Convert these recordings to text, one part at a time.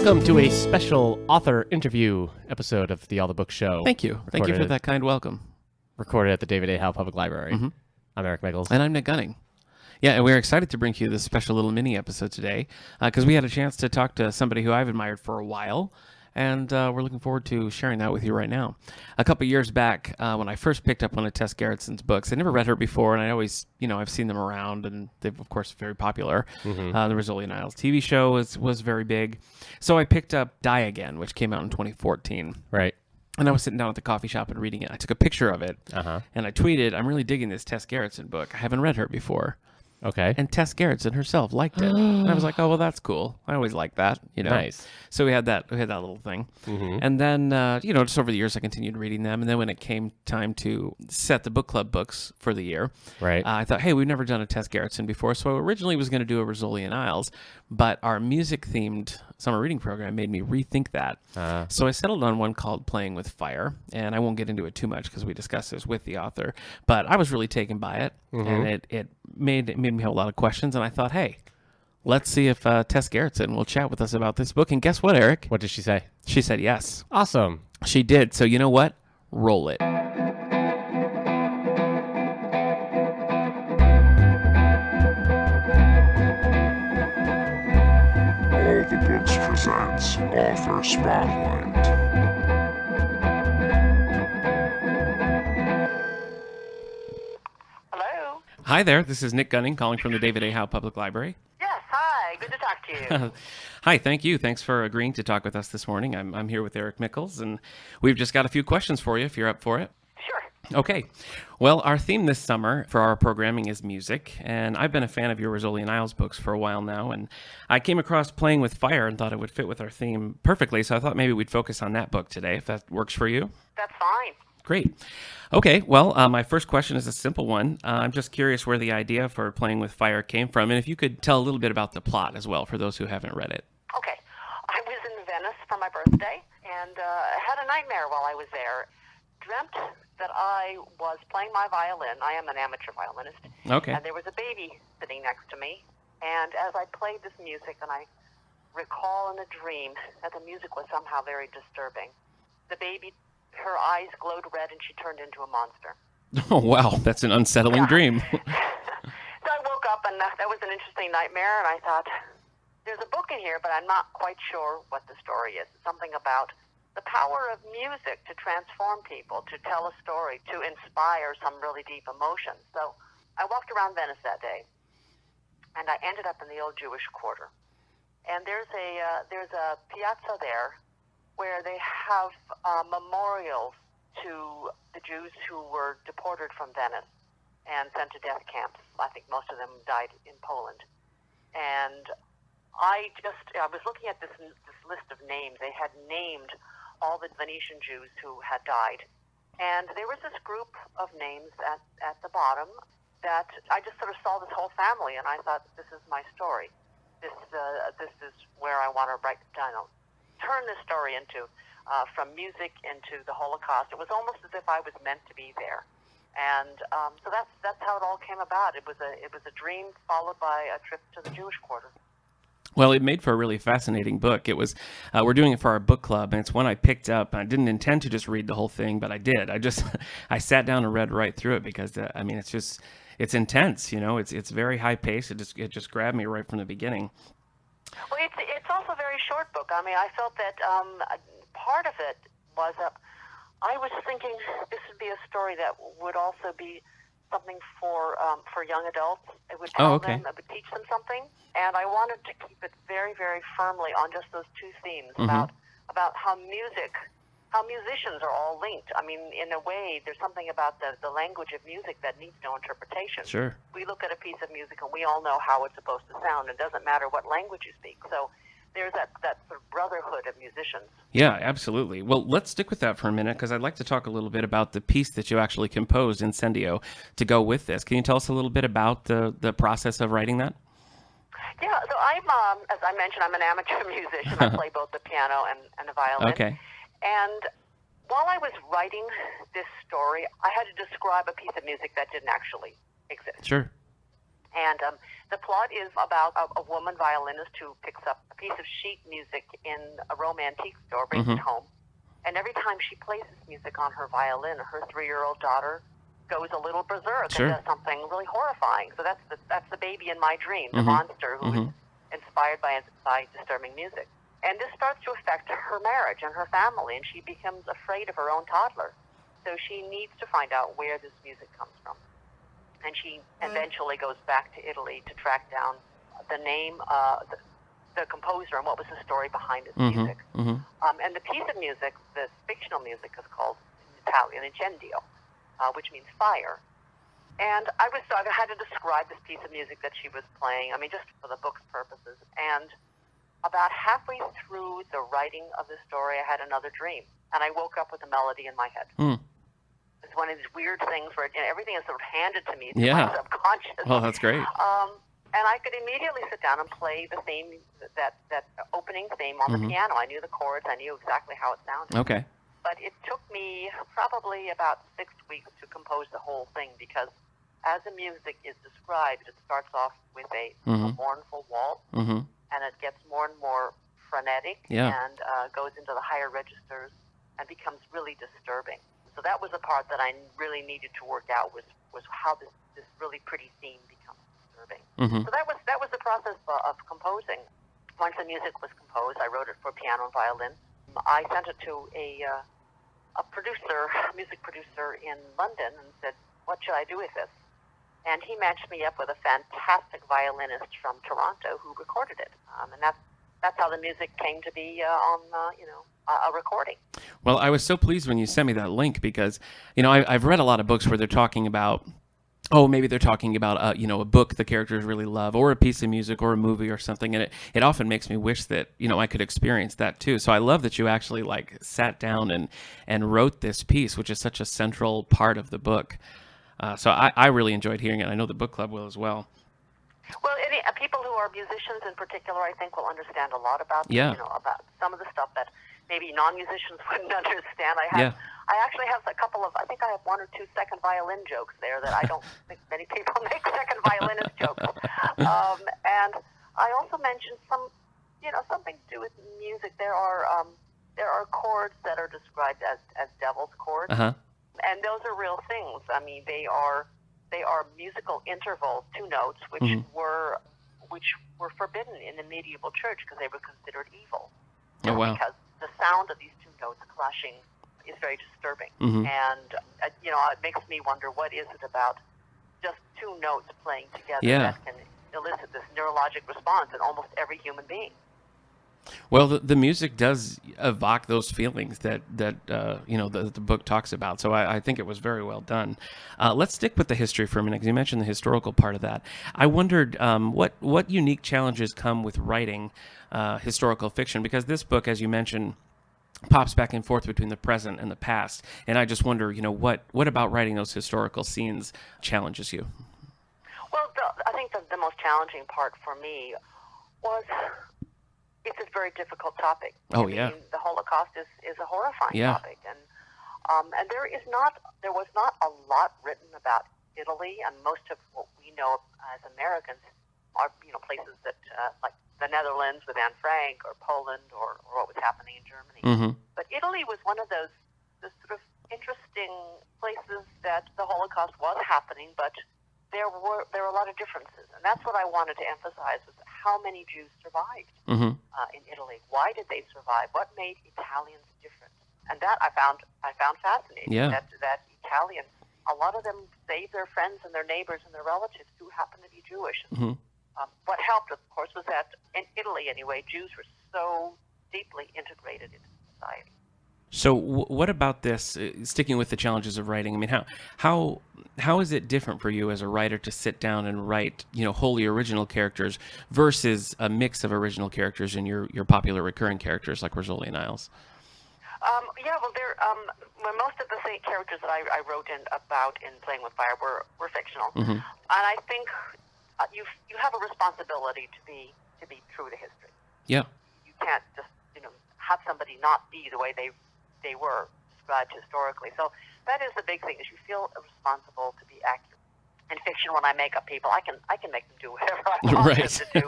Welcome to a special author interview episode of the All the Books Show. Thank you. Thank you for that kind welcome. Recorded at the David A. Howe Public Library. Mm-hmm. I'm Eric Michaels. And I'm Nick Gunning. Yeah, and we're excited to bring you this special little mini episode today because we had a chance to talk to somebody who I've admired for a while, and we're looking forward to sharing that with you right now. A couple years back, when I first picked up one of Tess Gerritsen's books, I never read her before, and I always, I've seen them around, and they've, of course, very popular. Mm-hmm. The Rizzoli and Isles TV show was very big. So I picked up Die Again, which came out in 2014. Right. And I was sitting down at the coffee shop and reading it. I took a picture of it, and I tweeted, "I'm really digging this Tess Gerritsen book. I haven't read her before." Okay. And Tess Gerritsen herself liked it. And I was like, oh, well, that's cool. I always like that, Nice. So we had that little thing. Mm-hmm. And then, just over the years, I continued reading them. And then when it came time to set the book club books for the year, Right. I thought, hey, we've never done a Tess Gerritsen before. So I originally was going to do a Rizzoli and Isles, but our music-themed summer reading program made me rethink that. So I settled on one called Playing with Fire. And I won't get into it too much because we discussed this with the author. But I was really taken by it. Mm-hmm. And it made me have a lot of questions. And I thought, hey, let's see if Tess Gerritsen will chat with us about this book. And guess what, Eric? What did she say? She said yes. Awesome. She did. So you know what? Roll it. All the Books presents Author Spotlight. Hello? Hi there. This is Nick Gunning calling from the David A. Howe Public Library. Yes, hi. Good to talk to you. Hi, thank you. Thanks for agreeing to talk with us this morning. I'm here with Eric Michaels, and we've just got a few questions for you if you're up for it. Sure. Okay. Well, our theme this summer for our programming is music, and I've been a fan of your Rizzoli and Isles books for a while now, and I came across Playing with Fire and thought it would fit with our theme perfectly, so I thought maybe we'd focus on that book today, if that works for you. That's fine. Great. Okay, well, my first question is a simple one. I'm just curious where the idea for Playing with Fire came from, and if you could tell a little bit about the plot as well for those who haven't read it. Okay. I was in Venice for my birthday and had a nightmare while I was there. Dreamt that I was playing my violin. I am an amateur violinist. Okay. And there was a baby sitting next to me. And as I played this music, and I recall in a dream that the music was somehow very disturbing, the baby, her eyes glowed red and she turned into a monster. Oh, wow. That's an unsettling dream. So I woke up, and that was an interesting nightmare, and I thought, there's a book in here, but I'm not quite sure what the story is. It's something about the power of music to transform people, to tell a story, to inspire some really deep emotion. So I walked around Venice that day, and I ended up in the old Jewish quarter. And there's a piazza there where they have memorials to the Jews who were deported from Venice and sent to death camps. I think most of them died in Poland. And I was looking at this list of names. They had named all the Venetian Jews who had died. And there was this group of names at the bottom that I just sort of saw this whole family, and I thought, this is my story. This is where I want to turn this story into, from music into the Holocaust. It was almost as if I was meant to be there. And so that's how it all came about. It was a dream followed by a trip to the Jewish quarter. Well, it made for a really fascinating book. It was, we're doing it for our book club, and it's one I picked up. I didn't intend to just read the whole thing, but I did. I sat down and read right through it because, it's intense. It's very high paced. It just grabbed me right from the beginning. Well, it's also a very short book. I mean, I felt that part of it was I was thinking this would be a story that would also be something for young adults. It would tell them, it would teach them something. And I wanted to keep it very, very firmly on just those two themes about how musicians are all linked. I mean, in a way, there's something about the language of music that needs no interpretation. Sure. We look at a piece of music and we all know how it's supposed to sound. It doesn't matter what language you speak. So there's that sort of brotherhood of musicians. Yeah, absolutely. Well, let's stick with that for a minute because I'd like to talk a little bit about the piece that you actually composed, Incendio, to go with this. Can you tell us a little bit about the process of writing that? Yeah, so I'm, as I mentioned, I'm an amateur musician. I play both the piano and the violin. Okay. And while I was writing this story, I had to describe a piece of music that didn't actually exist. Sure. And the plot is about a woman violinist who picks up a piece of sheet music in a romantique store, brings it home, and every time she plays this music on her violin, her 3-year-old daughter goes a little berserk and does something really horrifying. So that's the baby in my dream, the monster who is inspired by disturbing music. And this starts to affect her marriage and her family, and she becomes afraid of her own toddler. So she needs to find out where this music comes from. And she eventually goes back to Italy to track down the name, the composer, and what was the story behind his music. And the piece of music, the fictional music, is called in Italian incendio, which means fire. And I had to describe this piece of music that she was playing, just for the book's purposes. And about halfway through the writing of the story, I had another dream. And I woke up with a melody in my head. It's one of these weird things where everything is sort of handed to me through my subconscious. Well, that's great. And I could immediately sit down and play the theme, that opening theme on the piano. I knew the chords. I knew exactly how it sounded. Okay. But it took me probably about 6 weeks to compose the whole thing, because as the music is described, it starts off with a mournful waltz, and it gets more and more frenetic and goes into the higher registers and becomes really disturbing. So that was the part that I really needed to work out, was how this really pretty theme becomes disturbing. So that was the process of composing. Once the music was composed, I wrote it for piano and violin. I sent it to a music producer in London, and said, "What should I do with this?" And he matched me up with a fantastic violinist from Toronto who recorded it. And that's how the music came to be on a recording. Well, I was so pleased when you sent me that link, because I've read a lot of books where they're talking about, maybe they're talking about a book the characters really love, or a piece of music, or a movie, or something, and it often makes me wish that I could experience that too. So I love that you actually sat down and wrote this piece, which is such a central part of the book. So I really enjoyed hearing it. I know the book club will as well. Well, people who are musicians in particular, I think, will understand a lot about about some of the stuff that maybe non-musicians wouldn't understand. I actually have I think I have 1 or 2 second violin jokes there that I don't think many people make second violinist jokes. And I also mentioned something to do with music. There are chords that are described as devil's chords, and those are real things. They are musical intervals, 2 notes, which were forbidden in the medieval church because they were considered evil. Oh, wow. Because the sound of these 2 notes clashing is very disturbing. And, it makes me wonder, what is it about just 2 notes playing together that can elicit this neurologic response in almost every human being? Well, the music does evoke those feelings that the book talks about. So I think it was very well done. Let's stick with the history for a minute, because you mentioned the historical part of that. I wondered what unique challenges come with writing historical fiction, because this book, as you mentioned, pops back and forth between the present and the past. And I just wonder, what about writing those historical scenes challenges you? Well, I think the most challenging part for me was, it's a very difficult topic. Oh, yeah. The Holocaust is a horrifying topic, and there was not a lot written about Italy, and most of what we know as Americans are places that like the Netherlands with Anne Frank, or Poland, or what was happening in Germany. But Italy was one of those sort of interesting places that the Holocaust was happening, but there were a lot of differences, and that's what I wanted to emphasize, was how many Jews survived in Italy. Why did they survive? What made Italians different? And that I found fascinating. Yeah. That Italians, a lot of them saved their friends and their neighbors and their relatives who happened to be Jewish. What helped, of course, was that in Italy, anyway, Jews were so deeply integrated into society. So what about this, sticking with the challenges of writing? How is it different for you as a writer to sit down and write, wholly original characters versus a mix of original characters and your popular recurring characters like Rizzoli and Isles? Most of the same characters that I wrote in Playing with Fire were fictional, and I think you have a responsibility to be true to history. Yeah. You can't just have somebody not be the way they were described historically. So that is the big thing, is you feel responsible to be accurate. In fiction, when I make up people, I can make them do whatever I want Right. them to do,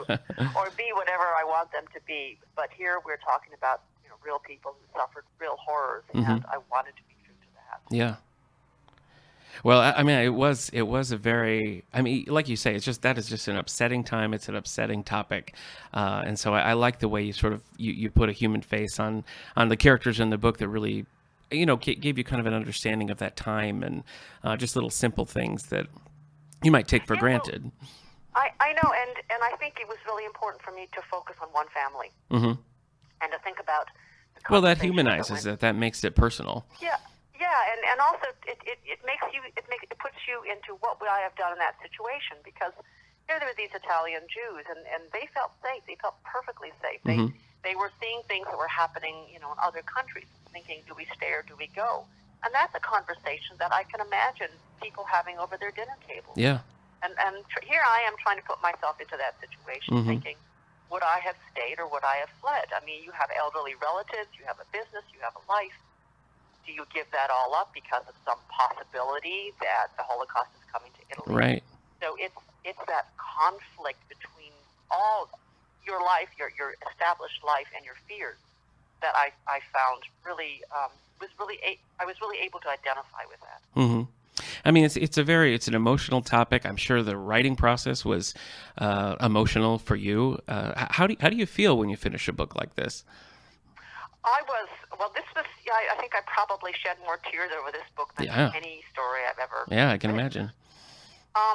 or be whatever I want them to be. But here we're talking about real people who suffered real horrors, and I wanted to be true to that. Yeah. Well, I mean, it was a very, I mean, like you say, that is just an upsetting time. It's an upsetting topic, and so I like the way you sort of you put a human face on the characters in the book that really, gave you kind of an understanding of that time and just little simple things that you might take for granted. I know, and I think it was really important for me to focus on one family and to think about. Well, that humanizes it. That makes it personal. Yeah. Yeah, and also it puts you into what would I have done in that situation, because here there were these Italian Jews, and they felt safe. They felt perfectly safe. They were seeing things that were happening, in other countries, thinking, do we stay or do we go? And that's a conversation that I can imagine people having over their dinner table. Yeah. And here I am trying to put myself into that situation, thinking, would I have stayed or would I have fled? I mean, you have elderly relatives, you have a business, you have a life. Do you give that all up because of some possibility that the Holocaust is coming to Italy? Right. So it's that conflict between all your life, your established life, and your fears that I found really I was really able to identify with that. Mm-hmm. I mean, it's an emotional topic. I'm sure the writing process was emotional for you. How do you feel when you finish a book like this? I think I probably shed more tears over this book than any story I've ever. Yeah, I can imagine.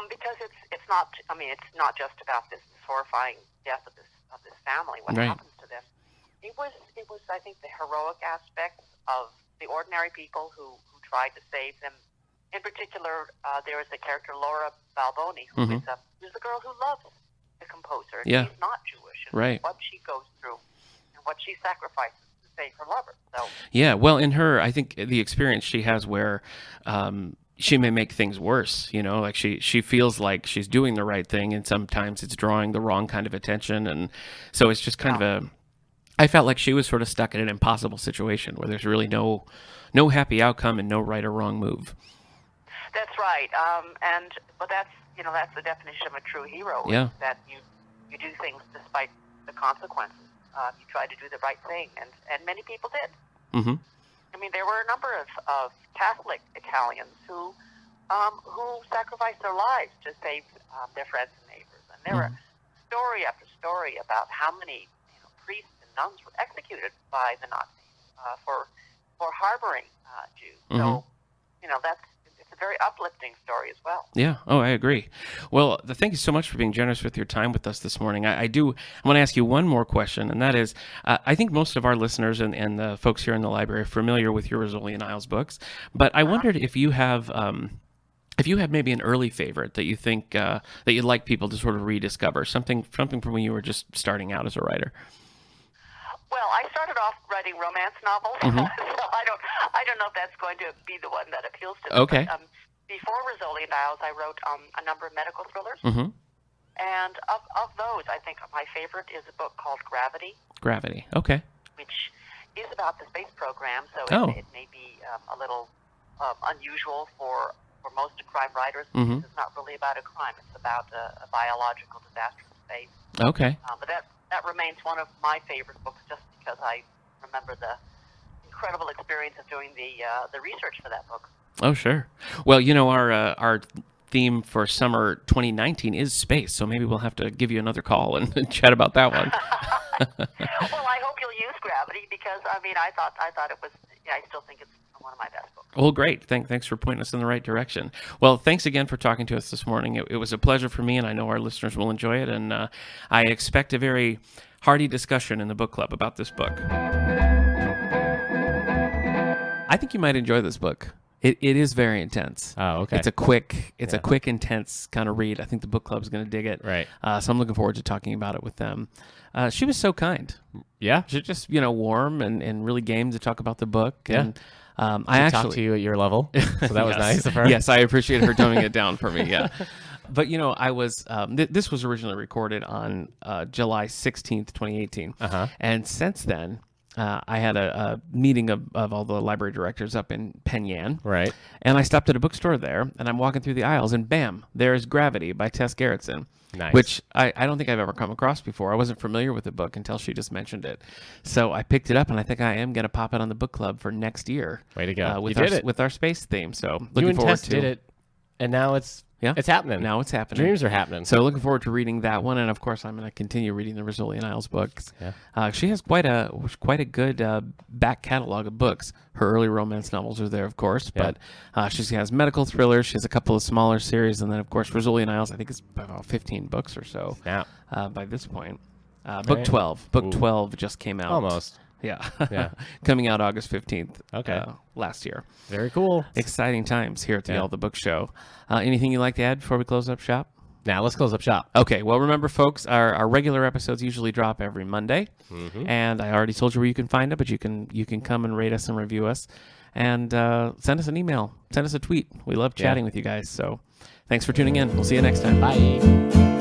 Because it's not just about this horrifying death of this family. What happens to them? It was I think the heroic aspects of the ordinary people who tried to save them. In particular, there is a character, Laura Balboni, who is a girl who loves the composer. Yeah. She's not Jewish. Right. What she goes through and what she sacrifices to save her lover. So. Yeah, well, in her, I think the experience she has where she may make things worse, like she feels like she's doing the right thing, and sometimes it's drawing the wrong kind of attention, and so it's just kind of I felt like she was sort of stuck in an impossible situation where there's really no happy outcome and no right or wrong move. That's right, but that's the definition of a true hero. Yeah. Is that you do things despite the consequences. You try to do the right thing, and many people did. Mm-hmm. I mean, there were a number of Catholic Italians who sacrificed their lives to save their friends and neighbors, and there were story after story about how many priests and nuns were executed by the Nazis for harboring Jews. So it's a very uplifting story as well. Yeah. Oh, I agree. Well, thank you so much for being generous with your time with us this morning. I want to ask you one more question, and that is, I think most of our listeners and the folks here in the library are familiar with your Rizzoli and Isles books, but I wondered if you have maybe an early favorite that you think that you'd like people to sort of rediscover, something from when you were just starting out as a writer. Well, I started off writing romance novels, so I don't know if that's going to be the one that appeals to me. Okay. But, before Rizzoli and Isles, I wrote a number of medical thrillers, and of those, I think my favorite is a book called Gravity. Gravity. Okay. Which is about the space program, so it may be a little unusual for most crime writers. It's not really about a crime; it's about a biological disaster in space. Okay. But that remains one of my favorite books, just because I remember the incredible experience of doing the research for that book. Oh, sure. Well, our theme for summer 2019 is space, so maybe we'll have to give you another call and chat about that one. Well, I hope you'll use Gravity, because I thought it was. Yeah, I still think it's one of my best books. Well, great. Thanks for pointing us in the right direction. Well, thanks again for talking to us this morning. It was a pleasure for me, and I know our listeners will enjoy it. And I expect a very hearty discussion in the book club about this book. I think you might enjoy this book. It is very intense. Oh, okay. It's a quick, intense kind of read. I think the book club's going to dig it. Right. So I'm looking forward to talking about it with them. She was so kind. Yeah. She's just, warm and really game to talk about the book. Yeah. And I actually talked to you at your level, so that was nice of her. Yes, I appreciate her toning it down for me. Yeah. But, I was, this was originally recorded on July 16th, 2018. Uh-huh. And since then, I had a meeting of all the library directors up in Penyan. Right. And I stopped at a bookstore there, and I'm walking through the aisles, and bam, there's Gravity by Tess Gerritsen. Nice. Which I don't think I've ever come across before. I wasn't familiar with the book until she just mentioned it. So I picked it up, and I think I am going to pop it on the book club for next year. Way to go. With You our did it. with our space theme. So You looking and forward Tess to did it, and now it's happening. Now it's happening. Dreams are happening. So looking forward to reading that one, and of course I'm going to continue reading the Rizzoli and Isles books. Yeah. She has quite a good back catalog of books. Her early romance novels are there, of course, Yeah. but she has medical thrillers. She has a couple of smaller series, and then of course Rizzoli and Isles. I think it's about 15 books or so. Now. By this point, book Right. 12. Book Ooh. 12 just came out. Almost. Yeah. Yeah. Coming out August 15th. Okay. Last year. Very cool. Exciting times here at the Yeah. All the Book Show. Anything you'd like to add before we close up shop? Now let's close up shop. Okay, well, remember, folks, our regular episodes usually drop every Monday, and I already told you where you can find it, but you can come and rate us and review us, and send us an email, send us a tweet. We love chatting with you guys, so thanks for tuning in. We'll see you next time. Bye.